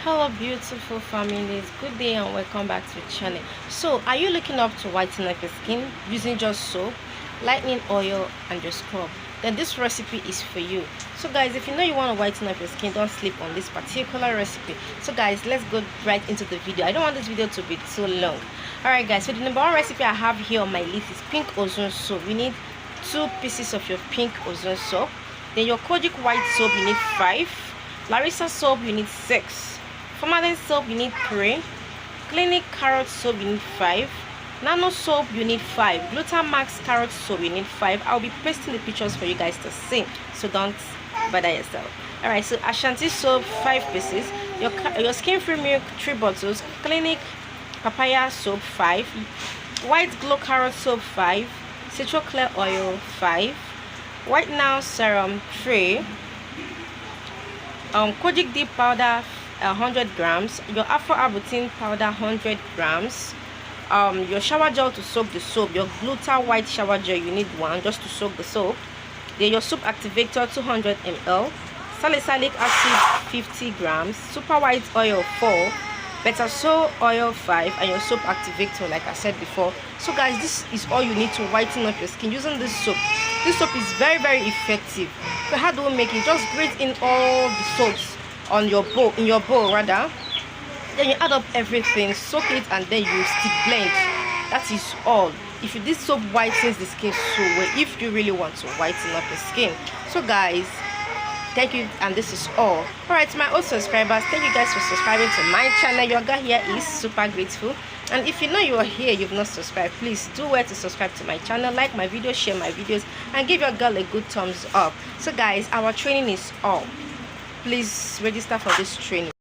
Hello beautiful families, good day and welcome back to the channel. So are you looking up to whiten up your skin using just soap, lightning oil and your scrub? Then this recipe is for you. So guys, if you know you want to whiten up your skin, don't sleep on this particular recipe. So guys, let's go right into the video. I don't want this video to be too long. Alright guys, so the number one recipe I have here on my list is pink ozone soap. You need 2 pieces of your pink ozone soap. Then your kojic white soap, you need 5. Larissa soap, you need 6. Formalin soap, you need 3. Clinic carrot soap, you need 5. Nano soap, you need 5. Glutamax carrot soap, you need 5. I'll be pasting the pictures for you guys to see, so don't bother yourself. Alright, so Ashanti soap, 5 pieces. Your skin free milk, 3 bottles. Clinic papaya soap, 5. White glow carrot soap, 5. Citro clear oil, 5. White now serum, 3. Kojic deep powder, 100 grams. Your Afro Arbutin powder, 100 grams. Your shower gel to soak the soap. Your Gluta white shower gel, you need 1 just to soak the soap. Then your soap activator, 200 ml. Salicylic acid, 50 grams. Super white oil, 4. Beta soul oil, 5. And your soap activator, like I said before. So guys, this is all you need to whiten up your skin using this soap. This soap is very effective. So how do we make it? Just grate in all the soaps on your bowl, rather. Then you add up everything, soak it, and then you stick blend. That is all. If you this soap whitens the skin so well, if you really want to whiten up your skin. So guys, thank you, and this is all. Alright, my old subscribers, thank you guys for subscribing to my channel. Your girl here is super grateful. And if you know you are here, you've not subscribed, please do well to subscribe to my channel, like my videos, share my videos, and give your girl a good thumbs up. So guys, our training is all. Please register for this training.